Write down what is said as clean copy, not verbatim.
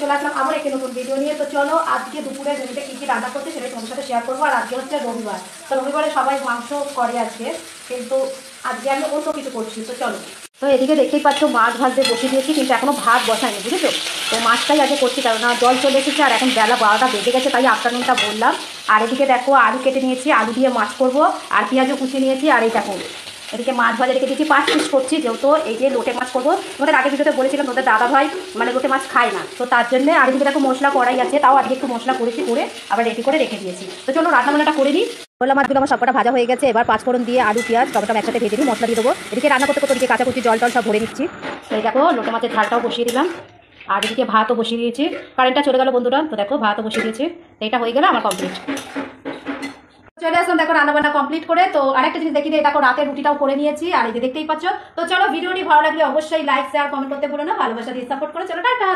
চলে আসলাম আবার একটি নতুন ভিডিও নিয়ে। তো চলো আজকে দুপুরে জমিতে কী কী রান্না করছে সেটাই তোমার সাথে শেয়ার করবো। আর আজকে হচ্ছে রবিবার, তো রবিবারে সবাই মাংস করে আজকে, কিন্তু আজকে আমি অন্য কিছু করছি। তো চলো। তো এদিকে দেখতেই পাচ্ছ মাছ ভাজতে বসিয়ে দিয়েছি, কিন্তু এখনো ভাত বসায়নি, বুঝেছো? তো মাছটাই আগে করছি, কারণ জল চলে এসেছে আর এখন বেলা 12টা বেজে গেছে, তাই আফটারনুনটা বললাম। আর এদিকে দেখো আলু কেটে নিয়েছি, আলু দিয়ে মাছ করবো, আর পেঁয়াজও কুচিয়ে নিয়েছি। আর এই দেখো এদিকে মাছ ভাজা রেখে দিয়েছি, 5 পিস করছি, যেহেতু এই যে লোটে মাছ করবো। তোমাদের আগে ভিডিওতে বলেছিলাম তোদের দাদা ভাই মানে লোটে মাছ খায় না, তো তার জন্য। আর এদিকে দেখো মশলা করাই আছে, তাও আজকে একটু মশলা করেছি, করে আবার রেডি করে রেখে দিয়েছি। তো চলো রান্নাবান্নাটা করে নিই। করলা মাছগুলো আমার সবকটা ভাজা হয়ে গেছে, এবার 5 ফোড়ন দিয়ে আলু পেঁয়াজ টমেটো একসাথে ভেজে দিই, মশলা দিয়ে দেবো। এদিকে রান্না করতে করতে এদিকে কাঁচাকুচি জল টল সব ভরে নিচ্ছি। এই দেখো লোটে মাছের ঝালটাও বসিয়ে দিলাম, আর এদিকে ভাতও বসিয়ে দিয়েছি। কারেন্টটা চলে গেল বন্ধুরা, তো দেখো ভাতও বসিয়ে দিয়েছি। এইটা হয়ে গেলে আমার কমপ্লিট। চলে আসলাম দেখো রান্নাবান্না কমপ্লিট করে। তো আরেকটা জিনিস দেখি, দেখো রাতের রুটিটাও করে নিয়েছি, আর এই যে দেখতেই পাচ্ছ। তো চলো ভিডিওটি ভালো লাগলে অবশ্যই লাইক শেয়ার কমেন্ট করতে ভুলো না, ভালোবাসা দিয়ে সাপোর্ট করে। চলো টাটা।